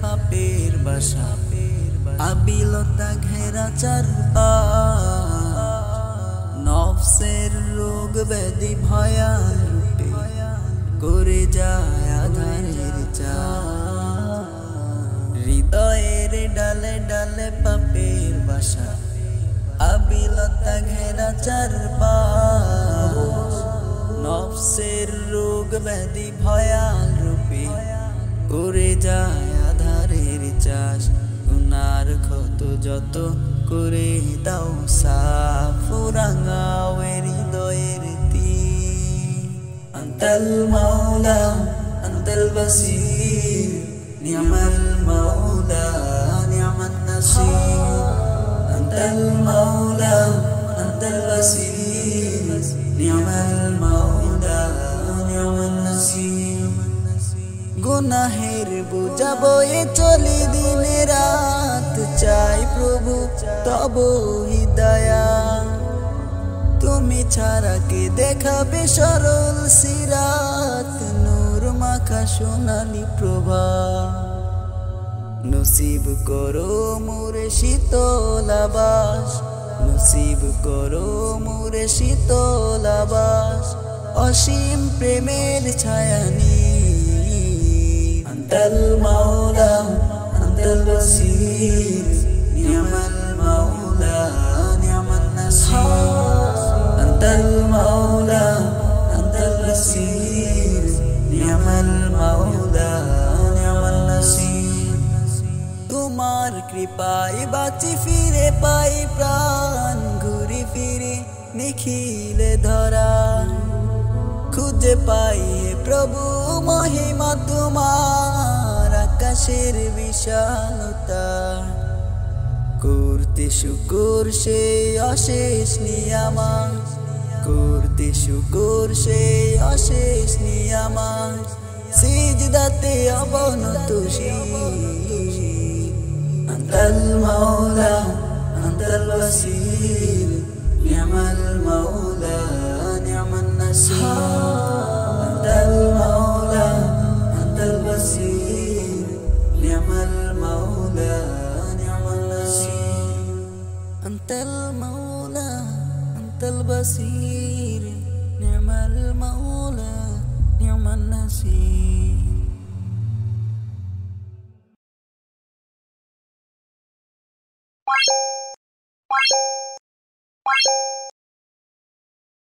পাপের বাসা আবিলতা ঘেরা চারপাশ নফসের রোগ ব্যাধি ভয়াল রূপে করে যায় আধারের চাষ হৃদয়ের ডালে ডালে পাপের বাসা আবিলতা ঘেরা চারপাশ নফসের রোগ ব্যাধি ভয়াল রূপে করে যায় আধারের চাষ গুনার ক্ষত যত করে দাও সাফ রাঙাও হৃদয়ের তীর আন্তাল মাওলা আন্তাল বাসীর নিয়ামাল মাওলা নিয়ামান নাসির আন্তাল মাওলা আন্তাল বাসীর নিয়ামাল মাওলা নিয়ামান নাসির গুনাহের বোঝা বয়ে চলি দিনে রাত চাই প্রভু তব হৃদয়া তুমি ছাড়া কে দেখাবে সরল সিরাত নূর মাখা সোনালি প্রভা নসিব করো মোরে শীতল আবাস নসিব করো মোরে শীতল আবাস অসীম প্রেমের ছায়ানি أنت المولى أنت البصير نعم المولى نعم النصير أنت المولى أنت البصير نعم المولى نعم النصير তোমার কৃপায় বাঁচি ফিরে পাই প্রাণ ঘুরি ফিরে নিখিলে ধরা খুঁজে পাই প্রভু মহিমা তোমার আকাশের বিশালতা করতে শুকর সে অশেষ নিয়ামত করতে শুকর সে অশেষ নিয়ামত সিজদাতে অবনত শির আন্তাল মাওলা আন্তাল বাসীর নিয়ামাল মাওলা নিয়ামান নাসির أنت المولى أنت البصير نعم المولى نعم النصير أنت المولى أنت البصير نعم المولى نعم النصير